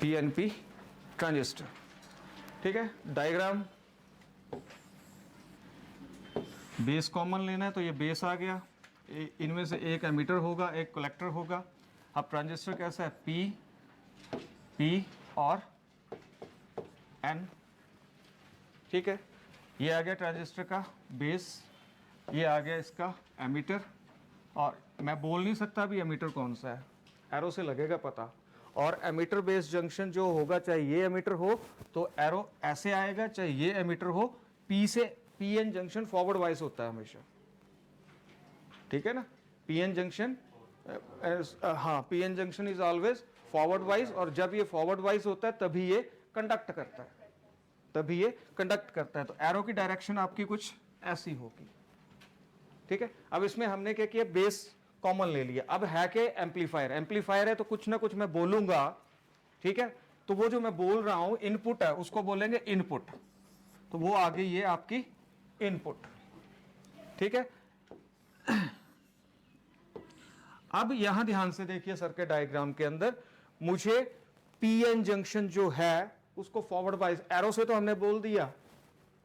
PNP transistor. ठीक है, diagram, base common लेना है तो ये बेस आ गया, इनमें से एक एमीटर होगा, एक कलेक्टर होगा। अब ट्रांजिस्टर कैसा है, P और N। ठीक है, ये आ गया ट्रांजिस्टर का बेस, ये आ गया इसका एमीटर, और मैं बोल नहीं सकता भी एमीटर कौन सा है, एरो से लगेगा पता। और एमीटर बेस जंक्शन जो होगा, चाहे ये एमीटर हो तो एरो ऐसे आएगा, चाहे ये एमीटर हो, P से PN जंक्शन फॉरवर्ड वाइज होता है हमेशा। ठीक है ना, PN जंक्शन, हाँ, PN junction is always forward wise, और जब ये फॉरवर्ड वाइज होता है तभी ये कंडक्ट करता है, तभी ये कंडक्ट करता है। तो एरो की डायरेक्शन आपकी कुछ ऐसी होगी। ठीक है, अब इसमें हमने क्या किया, बेस कॉमन ले लिया। अब है कि एम्पलीफायर, एम्पलीफायर है तो कुछ ना कुछ मैं बोलूंगा। ठीक है, तो वो जो मैं बोल रहा हूं इनपुट है, उसको बोलेंगे इनपुट, तो वो आ गई ये आपकी इनपुट। ठीक है, अब यहां ध्यान से देखिए सर्किट डायग्राम के अंदर, मुझे PN जंक्शन जो है उसको फॉरवर्ड वाइज, एरो से तो हमने बोल दिया,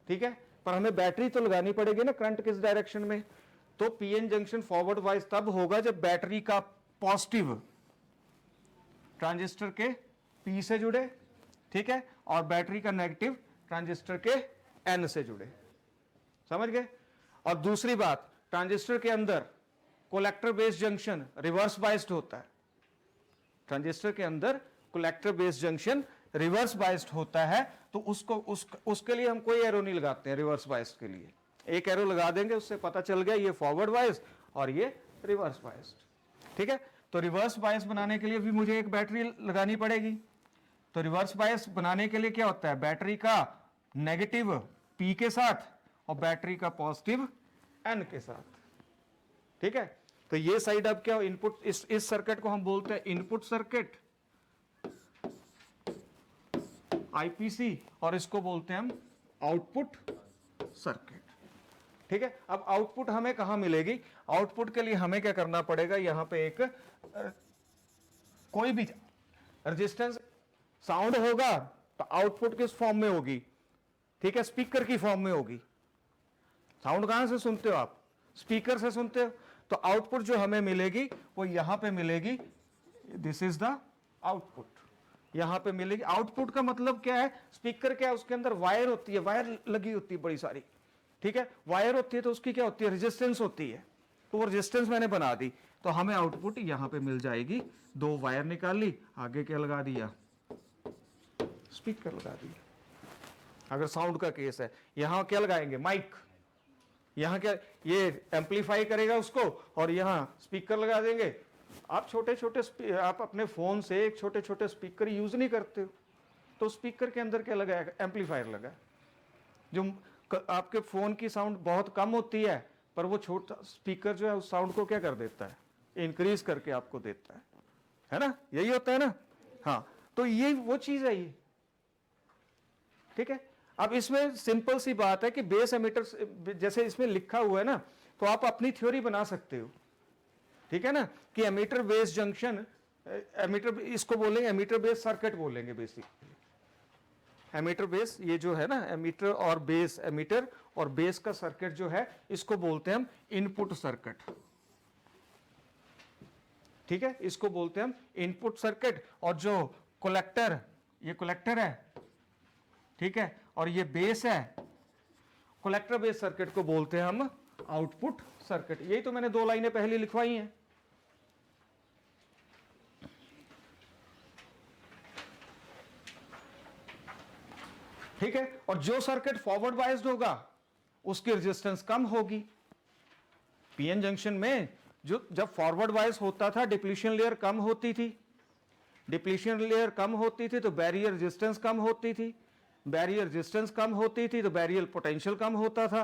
ठीक है, पर हमें बैटरी तो लगानी पड़ेगी ना, करंट किस डायरेक्शन में। तो PN जंक्शन फॉरवर्ड वाइज तब होगा जब बैटरी का पॉजिटिव ट्रांजिस्टर के P से जुड़े, ठीक है, और बैटरी का नेगेटिव ट्रांजिस्टर के N से जुड़े। समझ गए। और दूसरी बात, ट्रांजिस्टर के अंदर collector base junction reverse biased होता है, ट्रांजिस्टर के अंदर collector base junction reverse biased होता है, तो उसके लिए हम कोई एरो नहीं लगाते हैं। रिवर्स बाइस्ड के लिए एक एरो लगा देंगे, उससे पता चल गया ये फॉरवर्ड बाइस्ड और ये रिवर्स बाइस्ड। ठीक है, तो रिवर्स बाइस बनाने के लिए भी मुझे एक बैटरी लगानी पड़ेगी। तो रिवर्स बाइस बनाने के लिए क्या होता है, बैटरी का नेगेटिव P के साथ और बैटरी का पॉजिटिव N के साथ। ठीक है, तो ये साइड अब क्या, इनपुट, इस सर्किट को हम बोलते हैं इनपुट सर्किट IPC, और इसको बोलते हैं हम आउटपुट सर्किट। ठीक है, अब आउटपुट हमें कहां मिलेगी, आउटपुट के लिए हमें क्या करना पड़ेगा, यहां पे एक कोई भी रेजिस्टेंस साउंड होगा तो आउटपुट किस फॉर्म में होगी, ठीक है, स्पीकर की फॉर्म में होगी। साउंड कहां से सुनते हो आप, स्पीकर से सुनते हो, तो आउटपुट जो हमें मिलेगी वो यहां पे मिलेगी, दिस इज द आउटपुट, यहां पे मिलेगी। आउटपुट का मतलब क्या है, स्पीकर क्या है, उसके अंदर वायर होती है, वायर लगी होती है बड़ी सारी, ठीक है, वायर होती है तो उसकी क्या होती है, रेजिस्टेंस होती है, तो वो रेजिस्टेंस मैंने बना दी, तो हमें आउटपुट यहां पे मिल जाएगी। दो वायर निकाल ली, आगे क्या लगा दिया, स्पीकर लगा दिया। अगर साउंड का केस है, यहां क्या लगाएंगे, माइक, यहां क्या, ये एम्पलीफाई करेगा उसको, और यहां स्पीकर लगा देंगे। आप छोटे छोटे, आप अपने फोन से एक छोटे छोटे स्पीकर यूज नहीं करते हो, तो स्पीकर के अंदर क्या लगाएगा, एम्पलीफायर लगा। जो आपके फोन की साउंड बहुत कम होती है, पर वो छोटा स्पीकर जो है उस साउंड को क्या कर देता है, इंक्रीज करके आपको देता है ना, यही होता है ना। हाँ, तो ये वो चीज है ये। ठीक है, अब इसमें सिंपल सी बात है कि बेस एमीटर जैसे इसमें लिखा हुआ है ना, तो आप अपनी थ्योरी बना सकते हो। ठीक है ना, कि एमीटर बेस जंक्शन, एमीटर, इसको बोलेंगे एमीटर बेस सर्किट बोलेंगे बेसिकली। एमीटर बेस, ये जो है ना एमीटर और बेस, एमीटर और बेस का सर्किट जो है, इसको बोलते हैं हम इनपुट सर्किट। ठीक है, इसको बोलते हैं हम इनपुट सर्किट। और जो कलेक्टर, ये कलेक्टर है, ठीक है, और ये बेस है, कलेक्टर बेस सर्किट को बोलते हैं हम आउटपुट सर्किट। यही तो मैंने दो लाइनें पहले लिखवाई हैं। ठीक है, और जो सर्किट फॉरवर्ड बायस्ड होगा उसकी रेजिस्टेंस कम होगी। पीएन जंक्शन में जो जब फॉरवर्ड बायस होता था, डिप्लीशन लेयर कम होती थी, डिप्लीशन लेयर कम होती थी तो बैरियर रेजिस्टेंस कम होती थी, बैरियर रेजिस्टेंस कम होती थी तो बैरियर पोटेंशियल कम होता था।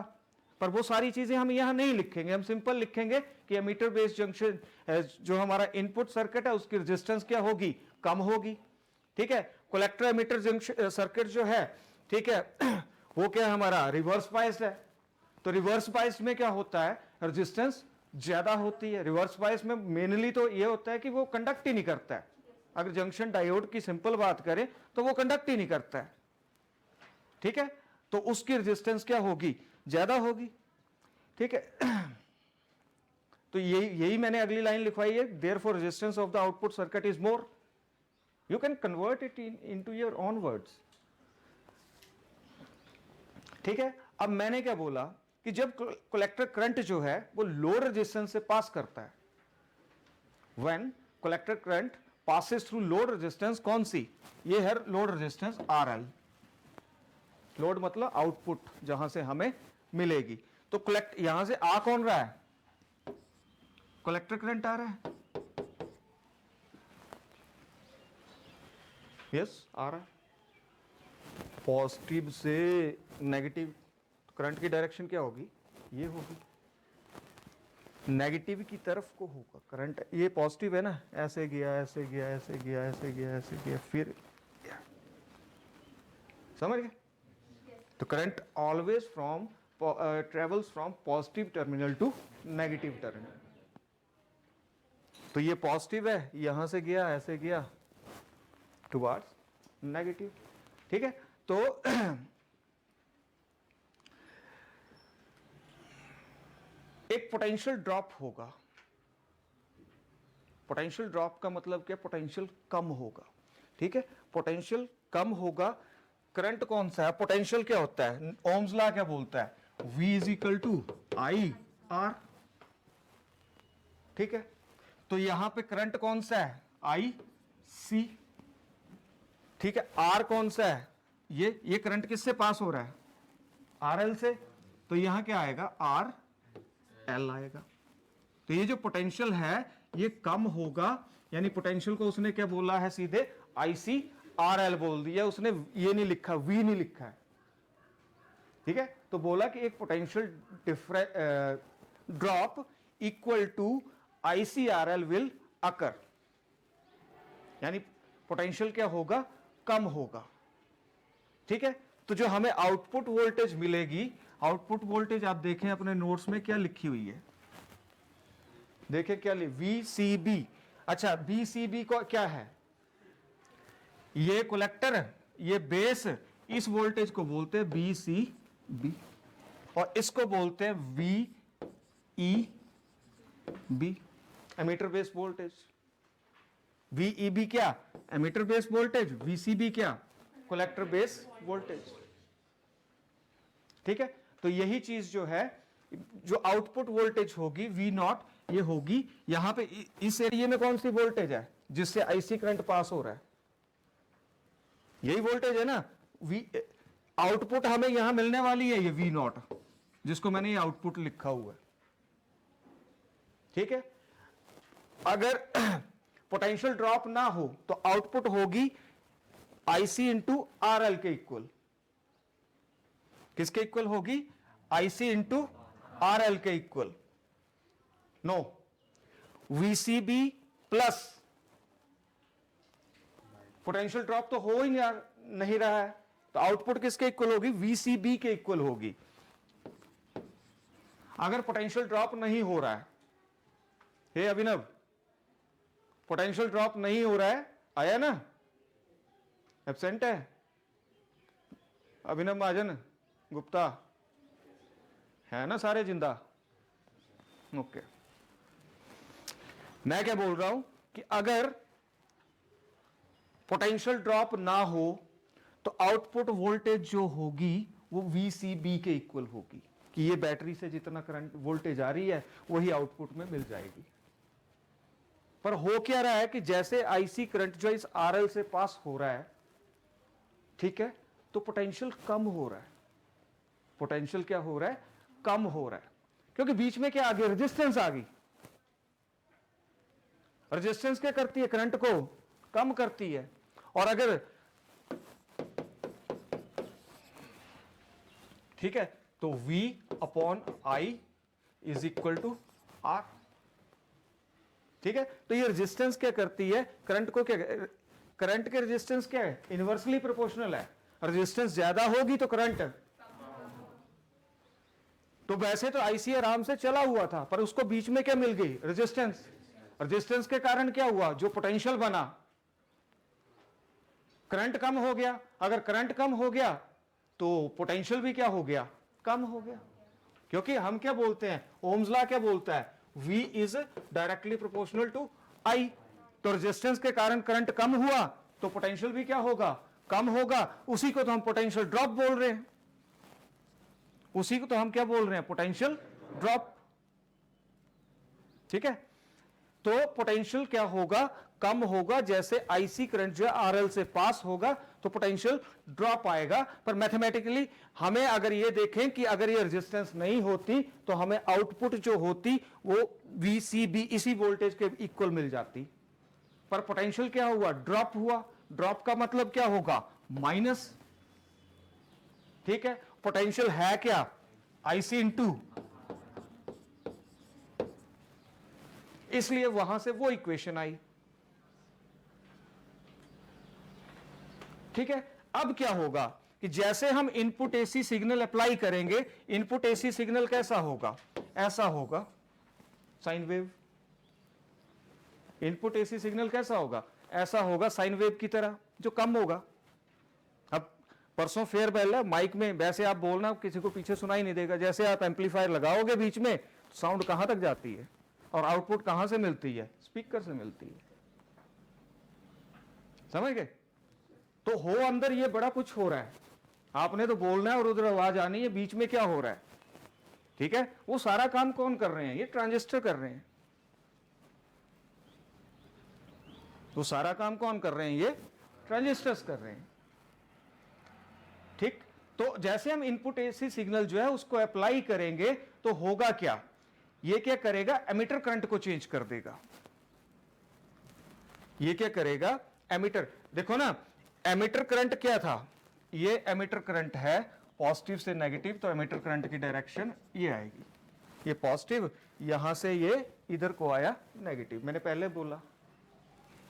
पर वो सारी चीजें हम यहां नहीं लिखेंगे, हम सिंपल लिखेंगे कि एमीटर बेस्ड जंक्शन जो हमारा इनपुट सर्किट है उसकी रेजिस्टेंस क्या होगी, कम होगी। ठीक है, कलेक्टर एमीटर जंक्शन सर्किट जो है, ठीक है, वो क्या हमारा रिवर्स बायस्ड है। तो रिवर्स बायस्ड में क्या होता है, रेजिस्टेंस ज्यादा होती है। रिवर्स बायस में मेनली तो ये होता है कि वो कंडक्ट ही नहीं करता है, अगर जंक्शन डायोड की सिंपल बात करें तो वो कंडक्ट ही नहीं करता है, ठीक है, तो उसकी रेजिस्टेंस क्या होगी, ज्यादा होगी, ठीक है। तो यही मैंने अगली लाइन लिखवाई है, therefore resistance of the output circuit is more, you can convert it into your own words, ठीक है। अब मैंने क्या बोला कि जब कलेक्टर करंट जो है वो लो रेजिस्टेंस से पास करता है, when collector current passes through load resistance, कौन सी, ये है लोड रेजिस्टेंस RL, लोड मतलब आउटपुट जहां से हमें मिलेगी। तो कलेक्ट यहां से आ कौन रहा है, कलेक्टर करंट आ रहा है, यस आ रहा है, पॉजिटिव से नेगेटिव करंट की डायरेक्शन क्या होगी, ये होगी, नेगेटिव की तरफ को होगा करंट, ये पॉजिटिव है ना, ऐसे गया ऐसे गया ऐसे गया ऐसे गया ऐसे गया फिर समझ गए। तो current always from travels from positive terminal to negative terminal, तो ये पॉजिटिव है, यहां से गया ऐसे गया टुवर्ड्स नेगेटिव, ठीक है। तो एक पोटेंशियल ड्रॉप होगा, पोटेंशियल ड्रॉप का मतलब क्या, पोटेंशियल कम होगा, ठीक है, पोटेंशियल कम होगा, करंट कौन सा है, पोटेंशियल क्या होता है, ओम्स लॉ क्या बोलता है, V is equal to I R, ठीक है। तो यहां पे करंट कौन सा है, आई सी, ठीक है, आर कौन सा है, ये करंट किससे पास हो रहा है, RL से, तो यहां क्या आएगा, आर एल आएगा। तो ये जो पोटेंशियल है ये कम होगा, यानी पोटेंशियल को उसने क्या बोला है, सीधे ICRL बोल दिया उसने, ये नहीं लिखा, V नहीं लिखा है, ठीक है। तो बोला कि एक potential drop equal to ICRL will occur, यानी पोटेंशियल क्या होगा, कम होगा, ठीक है। तो जो हमें आउटपुट वोल्टेज मिलेगी, आउटपुट वोल्टेज आप देखें अपने नोट्स में क्या लिखी हुई है, देखें क्या VCB, अच्छा VCB को क्या है, ये कलेक्टर, ये बेस, इस वोल्टेज को बोलते हैं VCB और इसको बोलते हैं VEB, emitter base voltage. VEB क्या, एमीटर बेस वोल्टेज, VCB क्या, कलेक्टर बेस वोल्टेज, ठीक है। तो यही चीज जो है, जो आउटपुट वोल्टेज होगी V0, ये होगी यहां पे इस एरिया में कौन सी वोल्टेज है जिससे IC करंट पास हो रहा है, यही वोल्टेज है ना, आउटपुट हमें यहां मिलने वाली है ये V0, जिसको मैंने ये आउटपुट लिखा हुआ है, ठीक है। अगर पोटेंशियल ड्रॉप ना हो तो आउटपुट होगी IC इंटू RL के इक्वल, किसके इक्वल होगी, IC इंटू RL के equal, no, VCB plus, potential drop तो हो ही नहीं रहा है, तो आउटपुट किसके इक्वल होगी, VCB के इक्वल होगी। अगर पोटेंशियल ड्रॉप नहीं हो रहा है, हे अभिनव, पोटेंशियल ड्रॉप नहीं हो रहा है, आया ना, एब्सेंट है अभिनव महाजन गुप्ता, है ना सारे जिंदा, ओके। मैं क्या बोल रहा हूं कि अगर पोटेंशियल ड्रॉप ना हो तो आउटपुट वोल्टेज जो होगी वो VCB के इक्वल होगी, कि ये बैटरी से जितना करंट वोल्टेज आ रही है वही आउटपुट में मिल जाएगी। पर हो क्या रहा है कि जैसे IC करंट जो इस RL से पास हो रहा है, ठीक है, तो पोटेंशियल कम हो रहा है, पोटेंशियल क्या हो रहा है, कम हो रहा है, क्योंकि बीच में क्या आ गया, रेजिस्टेंस आ गई। रेजिस्टेंस क्या करती है, करंट को कम करती है, और अगर, ठीक है, तो V upon I is equal to R, ठीक है। तो ये रेजिस्टेंस क्या करती है, करंट को क्या, करंट के रेजिस्टेंस क्या है, इनवर्सली प्रोपोर्शनल है, रेजिस्टेंस ज्यादा होगी तो करंट, तो वैसे तो IC आराम से चला हुआ था, पर उसको बीच में क्या मिल गई, रेजिस्टेंस, रेजिस्टेंस के कारण क्या हुआ, जो पोटेंशियल बना करंट कम हो गया, अगर करंट कम हो गया तो पोटेंशियल भी क्या हो गया, कम हो गया। क्योंकि हम क्या बोलते हैं, ओम्स लॉ क्या बोलता है, V is directly proportional to I। तो रेजिस्टेंस के कारण करंट कम हुआ तो पोटेंशियल भी क्या होगा, कम होगा। उसी को तो हम पोटेंशियल ड्रॉप बोल रहे हैं, उसी को तो हम क्या बोल रहे हैं, पोटेंशियल ड्रॉप। ठीक है, तो पोटेंशियल क्या होगा, कम होगा। जैसे आईसी करंट जो है आरएल से पास होगा तो पोटेंशियल ड्रॉप आएगा। पर मैथमेटिकली हमें अगर ये देखें कि अगर ये रेजिस्टेंस नहीं होती तो हमें आउटपुट जो होती वो वीसीबी इसी वोल्टेज के इक्वल मिल जाती। पर पोटेंशियल क्या हुआ, ड्रॉप हुआ। ड्रॉप का मतलब क्या होगा, माइनस। ठीक है, पोटेंशियल है क्या, आईसी इंटू, इसलिए वहां से वो इक्वेशन आई। ठीक है, अब क्या होगा कि जैसे हम इनपुट एसी सिग्नल अप्लाई करेंगे, इनपुट एसी सिग्नल कैसा होगा, ऐसा होगा, sine wave. Input AC signal कैसा होगा, ऐसा होगा, साइन वेव की तरह, जो कम होगा। अब परसों फेयर बेल है, माइक में वैसे आप बोलना, किसी को पीछे सुनाई नहीं देगा। जैसे आप एम्पलीफायर लगाओगे बीच में, साउंड कहां तक जाती है और आउटपुट कहां से मिलती है, स्पीकर से मिलती है। समझ गए? तो हो अंदर ये बड़ा कुछ हो रहा है, आपने तो बोलना है और उधर आवाज आनी है, बीच में क्या हो रहा है। ठीक है, वो सारा काम कौन कर रहे हैं, ये ट्रांजिस्टर कर रहे हैं। वो सारा काम कौन कर रहे हैं, ये ट्रांजिस्टर्स कर रहे हैं। ठीक, तो जैसे हम इनपुट एसी सिग्नल जो है उसको अप्लाई करेंगे तो होगा क्या, ये क्या करेगा, एमिटर करंट को चेंज कर देगा। ये क्या करेगा, एमिटर, देखो ना, एमिटर करंट क्या था, ये एमिटर करंट है, पॉजिटिव से नेगेटिव, तो एमिटर करंट की डायरेक्शन ये आएगी, ये पॉजिटिव, यहां से ये इधर को आया नेगेटिव। मैंने पहले बोला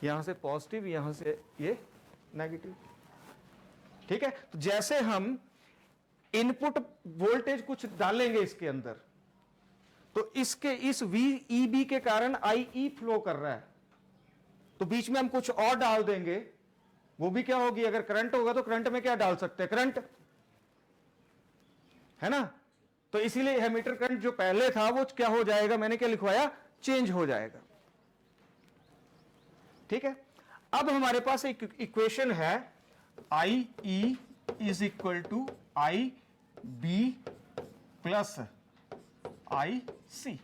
यहां से पॉजिटिव, यहां से ये नेगेटिव। ठीक है, तो जैसे हम इनपुट वोल्टेज कुछ डालेंगे इसके अंदर, तो इसके इस VEB के कारण IE फ्लो कर रहा है, तो बीच में हम कुछ और डाल देंगे, वो भी क्या होगी, अगर करंट होगा तो करंट में क्या डाल सकते हैं, करंट, है ना। तो इसीलिए एमीटर करंट जो पहले था वो क्या हो जाएगा, मैंने क्या लिखवाया, चेंज हो जाएगा। ठीक है, अब हमारे पास एक इक्वेशन है, IE is equal to IB plus IC।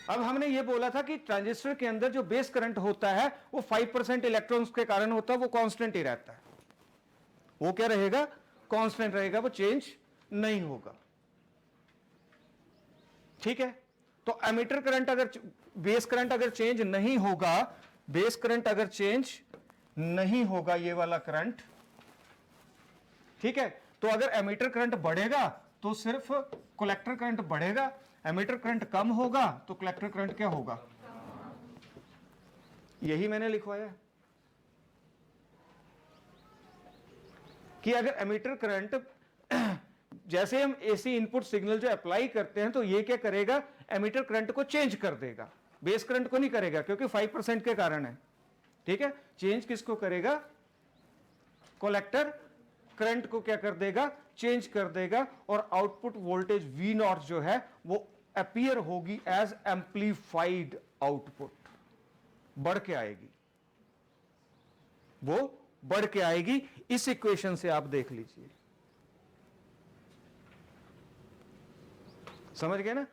अब हमने ये बोला था कि ट्रांजिस्टर के अंदर जो बेस करंट होता है वो 5% इलेक्ट्रॉन्स के कारण होता है, वो कांस्टेंट ही रहता है। वो क्या रहेगा, कांस्टेंट रहेगा, वो चेंज नहीं होगा। ठीक है, तो एमीटर करंट अगर, बेस करंट अगर चेंज नहीं होगा, बेस करंट अगर चेंज नहीं होगा, ये वाला करंट, ठीक है, तो अगर एमीटर करंट बढ़ेगा तो सिर्फ कलेक्टर करंट बढ़ेगा, एमीटर करंट कम होगा तो कलेक्टर करंट क्या होगा, यही मैंने लिखवाया है कि अगर एमीटर करंट जैसे हम एसी इनपुट सिग्नल जो अप्लाई करते हैं तो ये क्या करेगा, एमीटर करंट को चेंज कर देगा, बेस करंट को नहीं करेगा, क्योंकि 5% के कारण है। ठीक है, चेंज किसको करेगा, कलेक्टर करंट को क्या कर देगा, चेंज कर देगा, और आउटपुट वोल्टेज V0 जो है वो अपीयर होगी एज एम्पलीफाइड आउटपुट, बढ़ के आएगी, वो बढ़ के आएगी। इस इक्वेशन से आप देख लीजिए, समझ गए ना,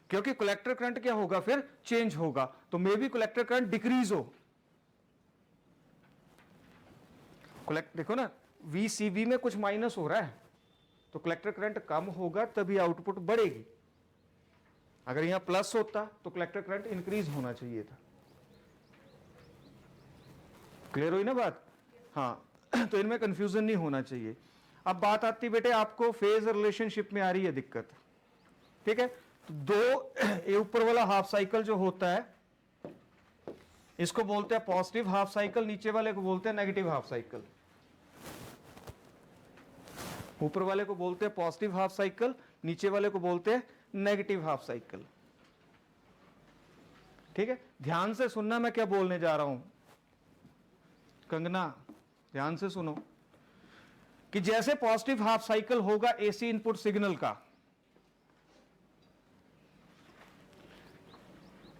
क्योंकि कलेक्टर करंट क्या होगा, फिर चेंज होगा, तो may be collector current decrease हो। देखो ना, VCB में कुछ माइनस हो रहा है तो कलेक्टर करंट कम होगा तभी आउटपुट बढ़ेगी। अगर यहां प्लस होता तो कलेक्टर करंट इंक्रीज होना चाहिए था। क्लियर हुई ना बात, हाँ। तो इनमें कंफ्यूजन नहीं होना चाहिए। अब बात आती बेटे आपको फेज रिलेशनशिप में आ रही है दिक्कत। ठीक है, तो दो, ये ऊपर वाला हाफ साइकिल जो होता है इसको बोलते हैं पॉजिटिव हाफ साइकिल, नीचे वाले को बोलते हैं नेगेटिव हाफ साइकिल। ऊपर वाले को बोलते हैं पॉजिटिव हाफ साइकिल, नीचे वाले को बोलते हैं नेगेटिव हाफ साइकिल। ठीक है, ध्यान से सुनना मैं क्या बोलने जा रहा हूं। कंगना ध्यान से सुनो कि जैसे पॉजिटिव हाफ साइकिल होगा एसी इनपुट सिग्नल का,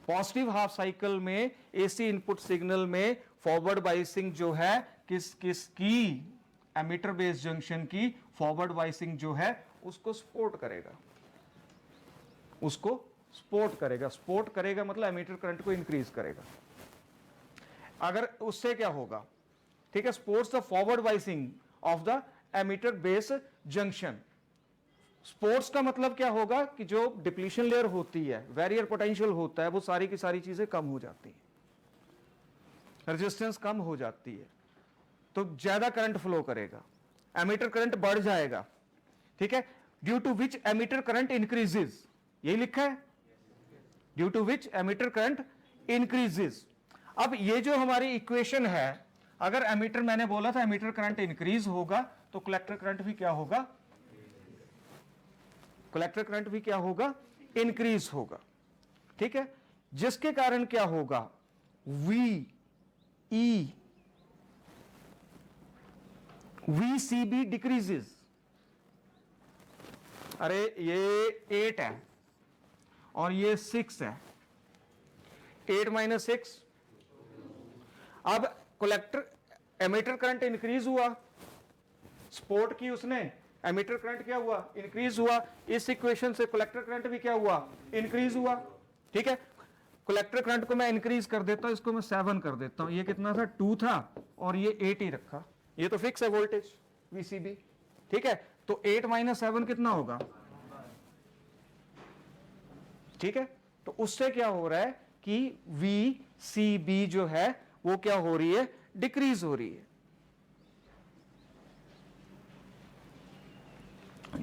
पॉजिटिव हाफ साइकिल में एसी इनपुट सिग्नल में फॉरवर्ड बाइसिंग जो है किसकी एमीटर बेस जंक्शन की फॉरवर्ड बाइसिंग जो है उसको सपोर्ट करेगा, उसको सपोर्ट करेगा मतलब एमीटर करंट को इंक्रीज करेगा। अगर उससे क्या होगा, ठीक है, supports the forward biasing of the emitter base junction. Sports का मतलब क्या होगा कि जो डिप्लीशन लेयर होती है, वेरियर पोटेंशियल होता है, वो सारी की सारी चीजें कम हो जाती हैं, रेजिस्टेंस कम हो जाती है, तो ज्यादा करंट फ्लो करेगा, एमीटर करंट बढ़ जाएगा, ठीक है, due to which emitter current increases, यही लिखा है, due to which emitter current increases. अब ये जो हमारी इक्वेशन है, अगर एमीटर, मैंने बोला था एमीटर करंट इंक्रीज होगा तो कलेक्टर करंट भी क्या होगा, कलेक्टर करंट भी क्या होगा, इंक्रीज होगा, ठीक है, जिसके कारण क्या होगा, VCB डिक्रीजेस। अरे ये 8 है और ये 6 है, 8 - 6, अब कलेक्टर एमीटर करंट इंक्रीज हुआ, सपोर्ट की उसने, एमीटर करंट क्या हुआ, इंक्रीज हुआ, इस इक्वेशन से कलेक्टर करंट भी क्या हुआ, इंक्रीज हुआ, ठीक है। कलेक्टर करंट को मैं इंक्रीज कर देता हूं, इसको मैं 7 कर देता हूं, ये कितना था, 2 था और ये 8 ही रखा, ये तो फिक्स है वोल्टेज VCB, ठीक है, तो 8 - 7 कितना होगा, ठीक है, तो उससे क्या हो रहा है कि VCB जो है वो क्या हो रही है, डिक्रीज हो रही है,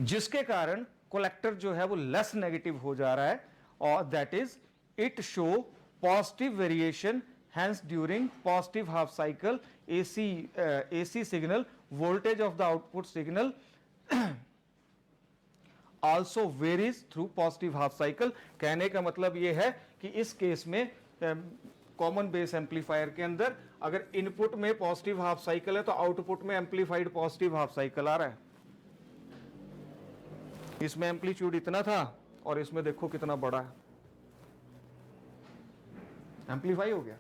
जिसके कारण कलेक्टर जो है वो लेस नेगेटिव हो जा रहा है, और that is it show positive variation, hence during positive half cycle AC signal voltage of the output signal also varies through positive half cycle। कहने का मतलब ये है कि इस केस में कॉमन बेस एम्पलीफायर के अंदर अगर इनपुट में पॉजिटिव हाफ साइकिल है तो आउटपुट में एम्पलीफाइड पॉजिटिव हाफ साइकिल आ रहा है, इसमें एम्पलीट्यूड इतना था और इसमें देखो कितना बड़ा है, एम्पलीफाई हो गया,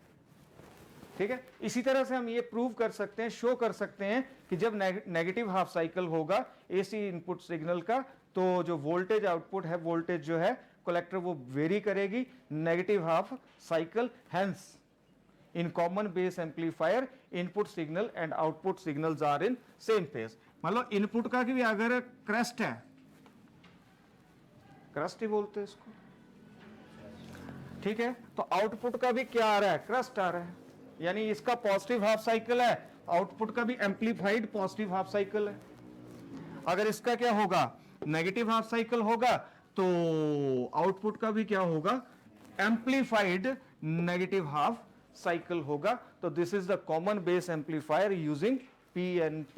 ठीक है। इसी तरह से हम ये प्रूव कर सकते हैं, शो कर सकते हैं कि जब नेगेटिव हाफ साइकिल होगा एसी इनपुट सिग्नल का, तो जो वोल्टेज आउटपुट है, वोल्टेज जो है कलेक्टर वो वेरी करेगी, negative half cycle, hence in common base amplifier input signal and output signals are in same phase. मतलब इनपुट का भी अगर क्रेस्ट है, क्रेस्ट ही बोलते हैं इसको, ठीक है, तो आउटपुट का भी क्या आ रहा है, क्रेस्ट आ रहा है, यानी इसका पॉजिटिव हाफ साइकिल है, आउटपुट का भी एम्पलीफाइड पॉजिटिव हाफ साइकिल है। अगर इसका क्या होगा, नेगेटिव हाफ साइकिल होगा, तो आउटपुट का भी क्या होगा, एम्पलीफाइड नेगेटिव हाफ साइकिल होगा। तो this is the common base amplifier using PNP